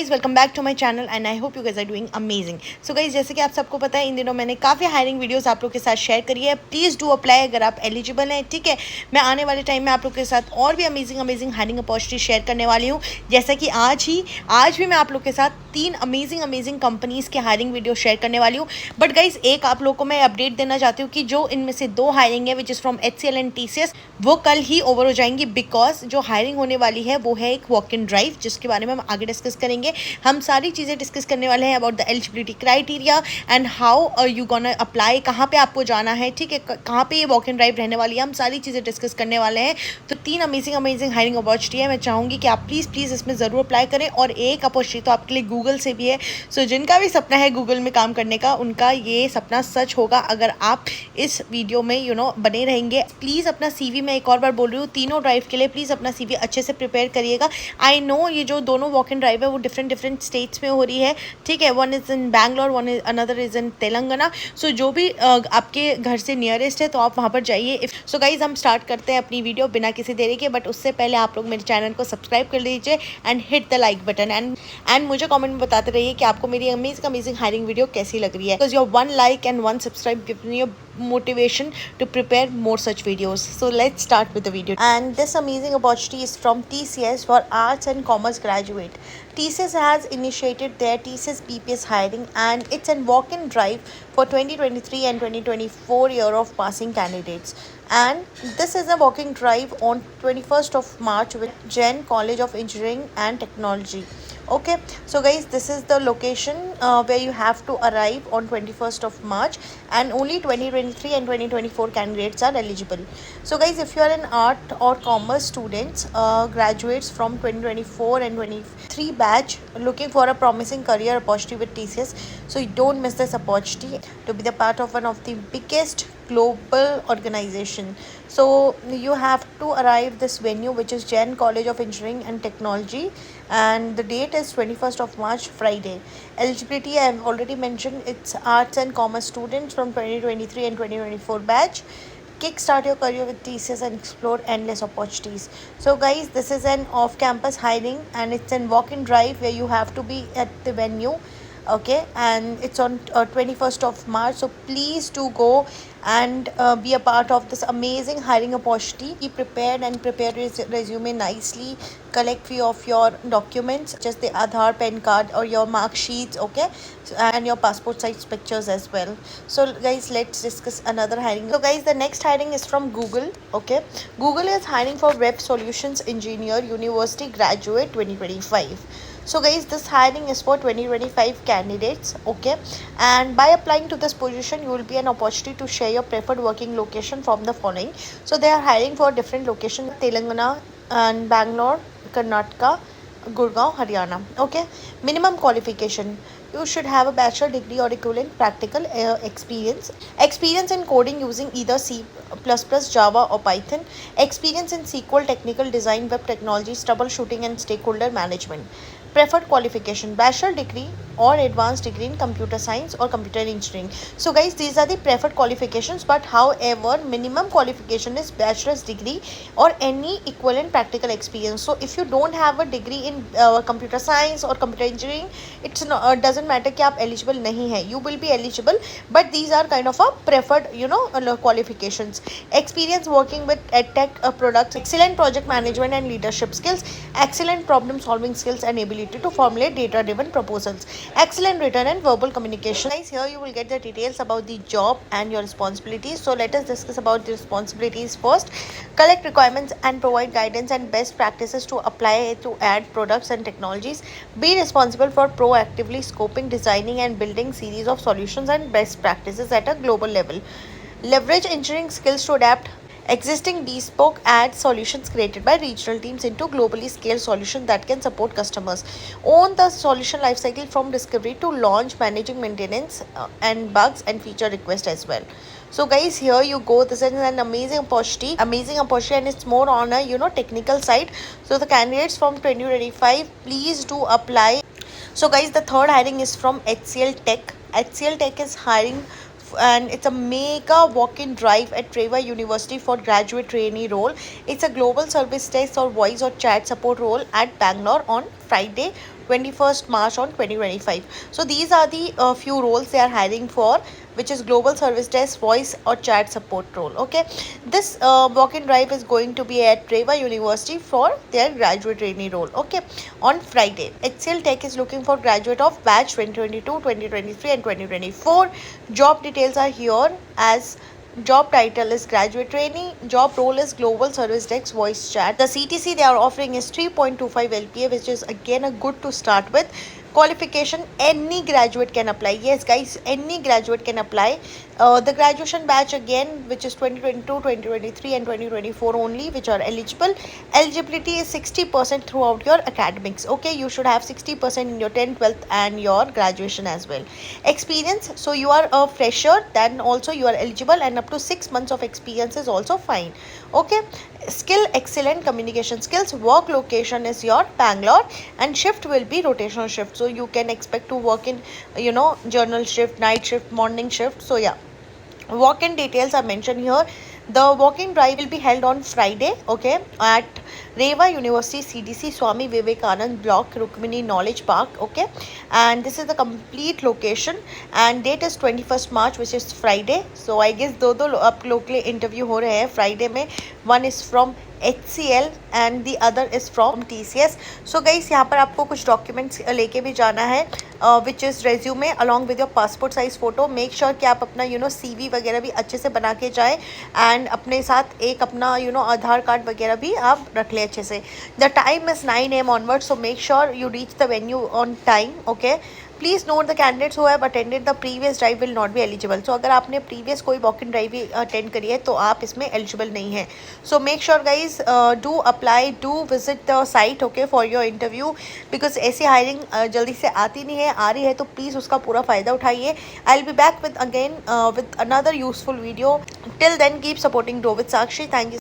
Guys welcome back to my channel and I hope you guys are doing amazing. So guys जैसे कि आप सबको पता है इन दिनों मैंने काफ़ी हायरिंग वीडियोस आप लोग के साथ शेयर करी है। प्लीज़ डू अप्लाई अगर आप एलिजिबल हैं, ठीक है। मैं आने वाले टाइम में आप लोग के साथ और भी अमेजिंग हायरिंग अपॉर्चुनिटी शेयर करने वाली हूँ। जैसा कि आज भी मैं आप लोग के साथ 3 अमेजिंग कंपनीज़ के हायरिंग वीडियो शेयर करने वाली हूँ। बट गाइज एक आप लोग को मैं अपडेट देना चाहती हूँ कि जो इनमें से 2 हायरिंग है which is from HCL and TCS, वो कल ही ओवर हो जाएंगी। बिकॉज जो हायरिंग होने वाली है वो है एक वॉक इन ड्राइव, जिसके बारे में हम आगे डिस्कस करेंगे। हम सारी चीज़ें डिस्कस करने वाले हैं about the eligibility criteria and how you gonna apply, कहाँ पे आपको जाना है, ठीक है, कहाँ पे ये वॉक इन ड्राइव रहने वाली है, हम सारी चीज़ें डिस्कस करने वाले हैं। तो 3 अमेजिंग हायरिंग अपॉर्चुनिटी है। मैं चाहूँगी कि आप प्लीज़ इसमें ज़रूर अप्लाई करें। और एक अपॉर्चुनिटी तो आपके लिए गूगल से भी है। सो जिनका भी सपना है गूगल में काम करने का, उनका ये सपना सच होगा अगर आप इस वीडियो में बने रहेंगे। प्लीज़ अपना CV, मैं एक और बार बोल रही हूँ, तीनों ड्राइव के लिए प्लीज़ अपना CV अच्छे से प्रिपेयर करिएगा। आई नो ये जो दोनों वॉक इन ड्राइव है वो डिफरेंट स्टेट्स में हो रही है, ठीक है। One is in Bangalore, another is in Telangana. So जो भी आपके घर से नियरेस्ट है तो आप वहाँ पर जाइए। सो गाइज हम स्टार्ट करते हैं अपनी वीडियो बिना किसी देरी के। बट उससे पहले आप लोग मेरे चैनल को सब्सक्राइब कर लीजिए and hit the like button and मुझे कमेंट में बताते रहिए कि आपको मेरी अमेजिंग हायरिंग वीडियो कैसी लग रही है। Because your 1 like and 1 subscribe gives me a motivation to prepare more such videos. So let's start with the video. And this amazing opportunity is from TCS for Arts and Commerce graduate. TCS has initiated their TCS BPS hiring and it's a walk-in drive for 2023 and 2024 year of passing candidates. And this is a walk-in drive on 21st of March with Jain College of Engineering and Technology. Okay, so guys, this is the location where you have to arrive on 21st of March, and only 2023 and 2024 candidates are eligible. So guys, if you are an art or commerce students, graduates from 2024 and 23 batch looking for a promising career opportunity with TCS, so you don't miss this opportunity to be the part of one of the biggest global organization. So you have to arrive this venue, which is Jain College of Engineering and Technology, and the date is 21st of March, Friday. Eligibility I have already mentioned, it's arts and commerce students from 2023 and 2024 batch. Kickstart your career with TCS and explore endless opportunities. So guys, this is an off-campus hiring and it's an walk-in drive where you have to be at the venue. Okay, and it's on 21st of March, so please do go and be a part of this amazing hiring opportunity. Be prepared and prepare your resume nicely. Collect few of your documents, just the Aadhaar, PAN card or your mark sheets, okay, and your passport size pictures as well. So guys, let's discuss another hiring. So guys, the next hiring is from Google. Okay, Google is hiring for web solutions engineer, university graduate 2025. So guys, this hiring is for 2025 candidates, okay, and by applying to this position you will be an opportunity to share your preferred working location from the following. So they are hiring for different locations: Telangana and Bangalore, Karnataka, Gurgaon, Haryana. Okay, minimum qualification, you should have a bachelor degree or equivalent practical experience in coding using either C++, Java or Python, experience in SQL, technical design, web technologies, troubleshooting and stakeholder management. Preferred qualification, bachelor degree or advanced degree in computer science or computer engineering. So guys, these are the preferred qualifications, but however minimum qualification is bachelor's degree or any equivalent practical experience. So if you don't have a degree in computer science or computer engineering, it's doesn't matter कि आप eligible नहीं है, you will be eligible, but these are kind of a preferred qualifications. Experience working with edtech products, excellent project management and leadership skills, excellent problem solving skills and ability to formulate data driven proposals, excellent written and verbal communication. Guys, here you will get the details about the job and your responsibilities. So let us discuss about the responsibilities first. Collect requirements and provide guidance and best practices to apply to add products and technologies. Be responsible for proactively scoping, designing and building series of solutions and best practices at a global level. Leverage engineering skills to adapt existing bespoke ad solutions created by regional teams into globally scaled solutions that can support customers. Own the solution lifecycle from discovery to launch, managing maintenance and bugs and feature requests as well. So guys, here you go. This is an amazing opportunity, and it's more on a technical side. So the candidates from 2025, please do apply. So guys, the third hiring is from HCL Tech. HCL Tech is hiring and it's a mega walk-in drive at Trevor University for graduate trainee role. It's a global service desk or voice or chat support role at Bangalore on Friday 21st March on 2025. So these are the few roles they are hiring for, which is global service desk, voice or chat support role. Okay, this walk-in drive is going to be at Trevor University for their graduate trainee role. Okay, on Friday. HCL Tech is looking for graduate of batch 2022, 2023 and 2024. Job details are here as job title is graduate trainee, job role is global service desk voice chat. The CTC they are offering is 3.25 LPA, which is again a good to start with. Qualification, any graduate can apply. Yes guys, any graduate can apply. The graduation batch again, which is 2022, 2023 and 2024 only, which are eligible. Eligibility is 60% throughout your academics. Okay, you should have 60% in your 10th, 12th and your graduation as well. Experience, so you are a fresher, then also you are eligible, and up to 6 months of experience is also fine. Okay, skill, excellent communication skills. Work location is your Bangalore, and shift will be rotational shift, so you can expect to work in journal shift, night shift, morning shift. So yeah, walk-in details are mentioned here. The walk-in drive will be held on Friday, okay, at Reva University CDC Swami Vivekanand Block, Rukmini Knowledge Park, okay, and this is the complete location, and date is 21st March, which is Friday. So I guess दो आप लोग के लिए interview हो रहे हैं Friday में. One is from HCL and the other is from TCS. So guys, यहाँ पर आपको कुछ डॉक्यूमेंट्स लेके भी जाना है, which is resume along with your passport size photo. Make sure कि आप अपना CV वगैरह भी अच्छे से बना के जाएँ, एंड अपने साथ एक अपना आधार कार्ड वगैरह भी आप रख लें अच्छे से. The time is 9 AM onward, so make sure you reach the venue on time. Okay, please note the candidates who have attended the previous drive will not be eligible. So अगर आपने previous कोई walk in drive भी attend करी है तो आप इसमें eligible नहीं है. So make sure guys, do apply, do visit the site, okay, for your interview, because ऐसी हायरिंग जल्दी से आती नहीं है, आ रही है तो प्लीज़ उसका पूरा फ़ायदा उठाइए. I will be back with again with another useful video. Till then keep supporting grow with Sakshi. Thank you.